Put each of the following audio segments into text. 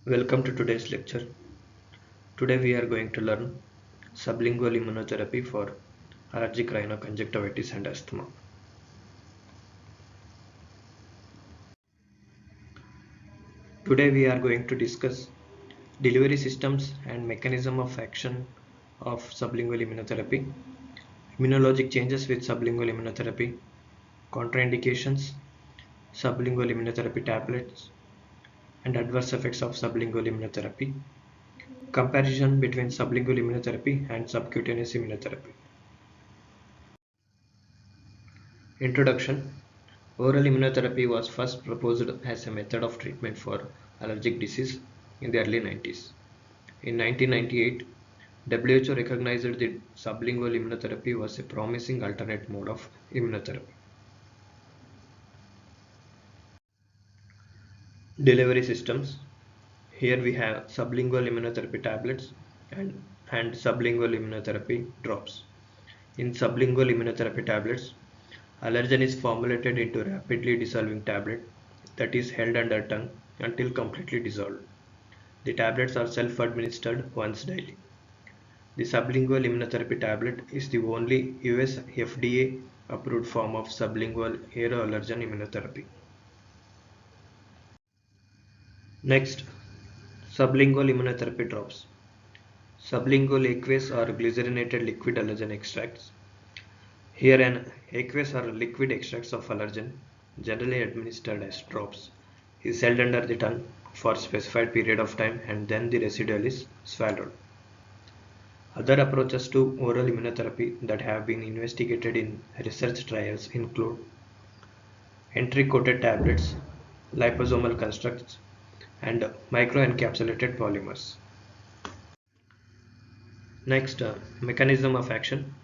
Welcome to today's lecture. Today we are going to learn sublingual immunotherapy for allergic rhinoconjunctivitis and asthma. Today we are going to discuss delivery systems and mechanism of action of sublingual immunotherapy, immunologic changes with sublingual immunotherapy, contraindications, sublingual immunotherapy tablets, and adverse effects of sublingual immunotherapy, comparison between sublingual immunotherapy and subcutaneous immunotherapy. Introduction. Oral immunotherapy was first proposed as a method of treatment for allergic disease in the early 90s. In 1998, WHO recognized that sublingual immunotherapy was a promising alternate mode of immunotherapy. Delivery systems. Here we have sublingual immunotherapy tablets and sublingual immunotherapy drops. In sublingual immunotherapy tablets, allergen is formulated into rapidly dissolving tablet that is held under tongue until completely dissolved. The tablets are self-administered once daily. The sublingual immunotherapy tablet is the only US FDA approved form of sublingual aeroallergen immunotherapy. Next, sublingual immunotherapy drops. Sublingual aqueous or glycerinated liquid allergen extracts. Here an aqueous or liquid extracts of allergen, generally administered as drops, is held under the tongue for a specified period of time and then the residual is swallowed. Other approaches to oral immunotherapy that have been investigated in research trials include entry-coated tablets, liposomal constructs, and microencapsulated polymers. Next, mechanism of action.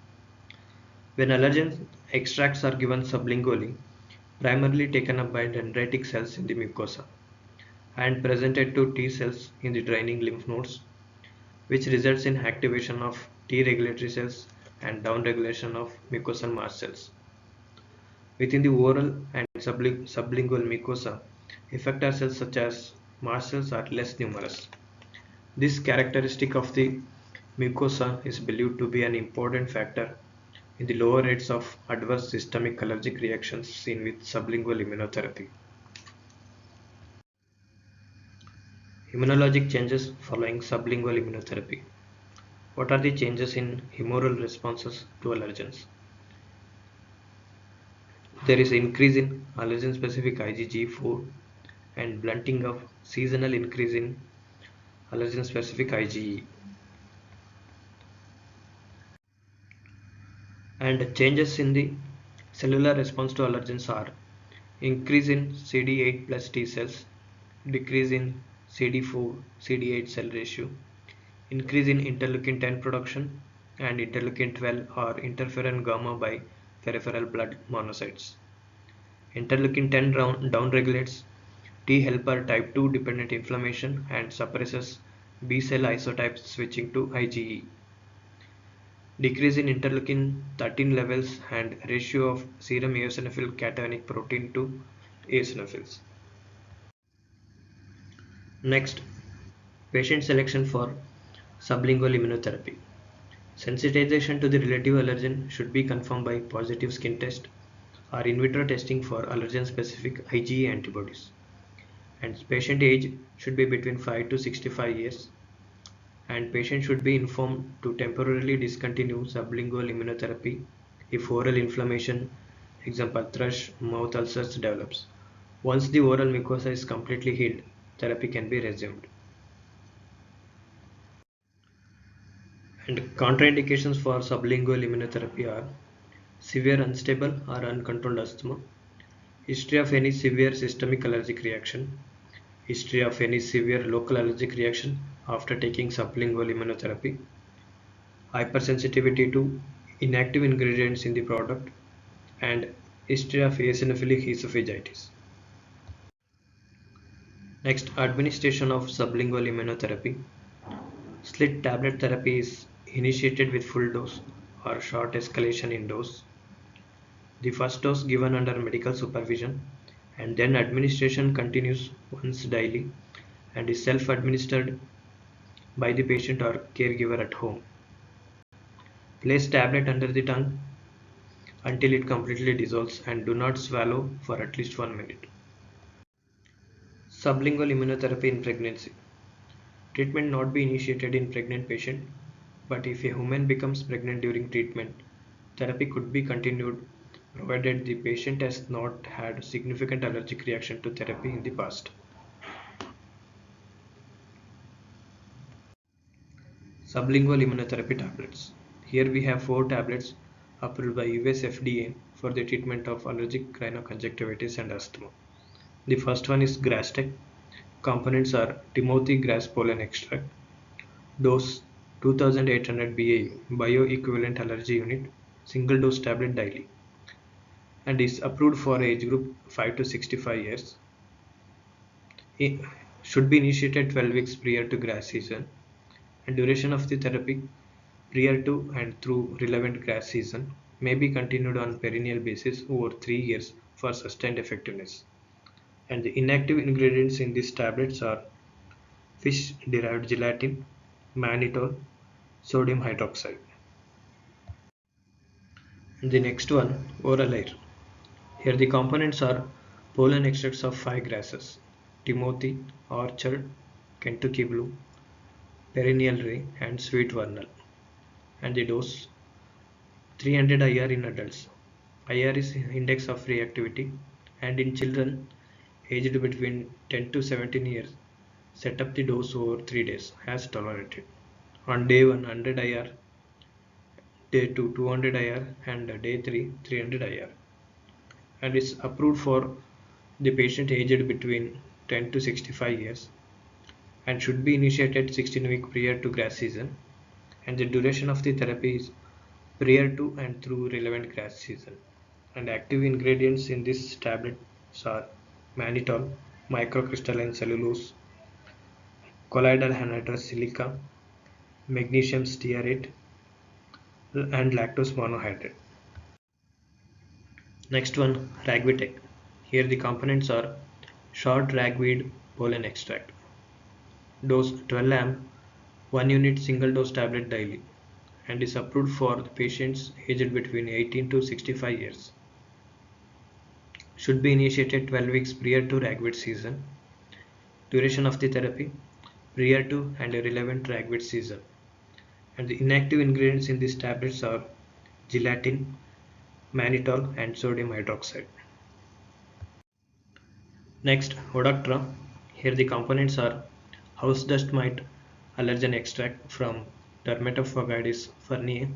When allergen extracts are given sublingually, primarily taken up by dendritic cells in the mucosa and presented to T cells in the draining lymph nodes, which results in activation of T regulatory cells and downregulation of mucosal mast cells. Within the oral and sublingual mucosa, effector cells such as mast cells are less numerous. This characteristic of the mucosa is believed to be an important factor in the lower rates of adverse systemic allergic reactions seen with sublingual immunotherapy. Immunologic changes following sublingual immunotherapy. What are the changes in humoral responses to allergens? There is increase in allergen-specific IgG4 and blunting of seasonal increase in allergen-specific IgE. And changes in the cellular response to allergens are increase in CD8 plus T cells, decrease in CD4 CD8 cell ratio, increase in interleukin 10 production and interleukin 12 or interferon gamma by peripheral blood monocytes. Interleukin 10 downregulates T helper type 2 dependent inflammation and suppresses B cell isotypes switching to IgE. Decrease in interleukin 13 levels and ratio of serum eosinophil cationic protein to eosinophils. Next, patient selection for sublingual immunotherapy. Sensitization to the relative allergen should be confirmed by positive skin test or in vitro testing for allergen specific IgE antibodies. And patient age should be between 5 to 65 years and patient should be informed to temporarily discontinue sublingual immunotherapy if oral inflammation, example thrush, mouth ulcers develops. Once the oral mucosa is completely healed, therapy can be resumed. And contraindications for sublingual immunotherapy are severe unstable or uncontrolled asthma, history of any severe systemic allergic reaction, history of any severe local allergic reaction after taking sublingual immunotherapy, hypersensitivity to inactive ingredients in the product, and history of eosinophilic esophagitis. Next, administration of sublingual immunotherapy. Slit tablet therapy is initiated with full dose or short escalation in dose. The first dose given under medical supervision and then administration continues once daily and is self-administered by the patient or caregiver at home. Place tablet under the tongue until it completely dissolves and do not swallow for at least 1 minute. Sublingual immunotherapy in pregnancy. Treatment not be initiated in pregnant patient, but if a woman becomes pregnant during treatment, therapy could be continued provided the patient has not had significant allergic reaction to therapy in the past. Sublingual immunotherapy tablets. Here we have 4 tablets approved by US FDA for the treatment of allergic rhinoconjunctivitis and asthma. The first one is Grastec. Components are Timothy grass pollen extract. Dose 2800 BAU, bioequivalent allergy unit, single dose tablet daily, and is approved for age group 5 to 65 years. It should be initiated 12 weeks prior to grass season, and duration of the therapy prior to and through relevant grass season may be continued on perennial basis over 3 years for sustained effectiveness. And the inactive ingredients in these tablets are fish derived gelatin, mannitol, sodium hydroxide. And the next one, oral air. Here the components are pollen extracts of 5 grasses: Timothy, orchard, Kentucky blue, perennial ray, and sweet vernal. And the dose 300 IR in adults. IR is index of reactivity, and in children aged between 10 to 17 years, set up the dose over 3 days as tolerated. On day 1 100 IR, day 2 200 IR, and day 3 300 IR, and is approved for the patient aged between 10 to 65 years and should be initiated 16 weeks prior to grass season, and the duration of the therapy is prior to and through relevant grass season. And active ingredients in this tablets are mannitol, microcrystalline cellulose, colloidal anhydrous silica, magnesium stearate, and lactose monohydrate. Next one, Ragvitec. Here the components are short ragweed pollen extract. Dose 12 am, 1 unit single dose tablet daily, and is approved for the patients aged between 18 to 65 years. Should be initiated 12 weeks prior to ragweed season. Duration of the therapy prior to and relevant ragweed season. And the inactive ingredients in these tablets are gelatin, mannitol, and sodium hydroxide. Next, Odactra. Here the components are house dust mite allergen extract from Dermatophagitis ferniae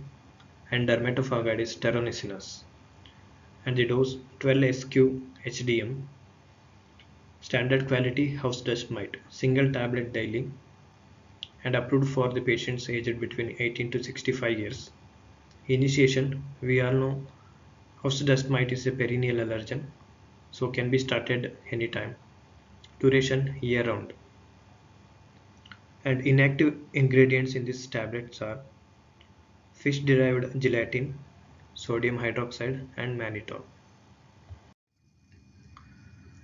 and Dermatophagitis terronicinus, and the dose 12 SQ HDM. Standard quality house dust mite, single tablet daily, and approved for the patients aged between 18 to 65 years. Initiation, we all know house dust mite is a perennial allergen, so can be started anytime. Duration year round. And inactive ingredients in these tablets are fish derived gelatin, sodium hydroxide, and mannitol.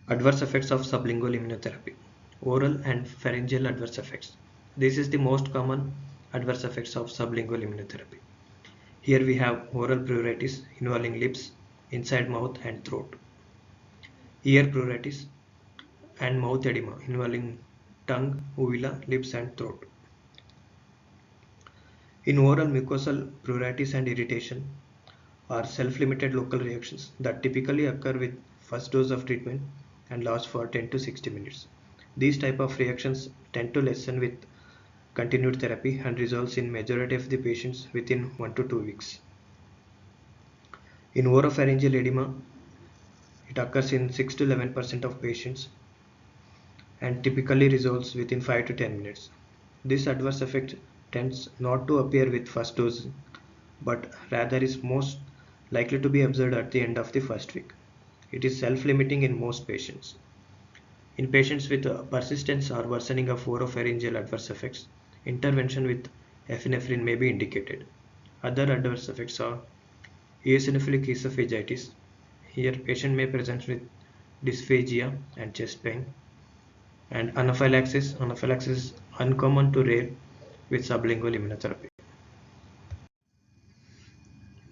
Adverse effects of sublingual immunotherapy. Oral and pharyngeal adverse effects. This is the most common adverse effects of sublingual immunotherapy. Here we have oral pruritus involving lips, inside mouth and throat. Ear pruritus and mouth edema involving tongue, uvula, lips and throat. In oral mucosal pruritus and irritation are self-limited local reactions that typically occur with first dose of treatment and last for 10 to 60 minutes. These type of reactions tend to lessen with continued therapy and resolves in majority of the patients within 1 to 2 weeks. In oropharyngeal edema, it occurs in 6 to 11% of patients and typically resolves within 5 to 10 minutes. This adverse effect tends not to appear with first dose, but rather is most likely to be observed at the end of the first week. It is self-limiting in most patients. In patients with persistence or worsening of oropharyngeal adverse effects, intervention with epinephrine may be indicated. Other adverse effects are eosinophilic esophagitis. Here patient may present with dysphagia and chest pain. And anaphylaxis is uncommon to rare with sublingual immunotherapy.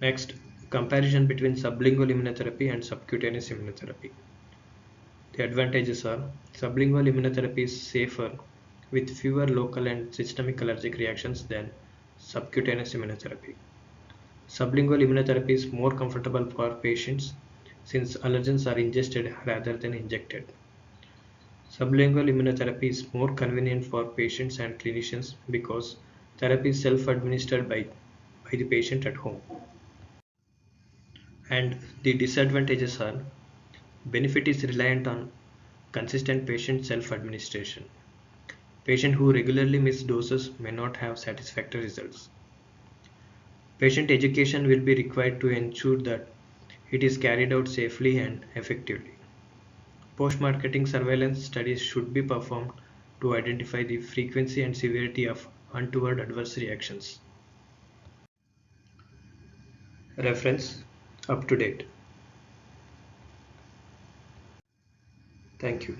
Next, comparison between sublingual immunotherapy and subcutaneous immunotherapy. The advantages are sublingual immunotherapy is safer with fewer local and systemic allergic reactions than subcutaneous immunotherapy. Sublingual immunotherapy is more comfortable for patients since allergens are ingested rather than injected. Sublingual immunotherapy is more convenient for patients and clinicians because therapy is self-administered by the patient at home. And the disadvantages are benefit is reliant on consistent patient self-administration. Patients who regularly miss doses may not have satisfactory results. Patient education will be required to ensure that it is carried out safely and effectively. Post-marketing surveillance studies should be performed to identify the frequency and severity of untoward adverse reactions. Reference up to date. Thank you.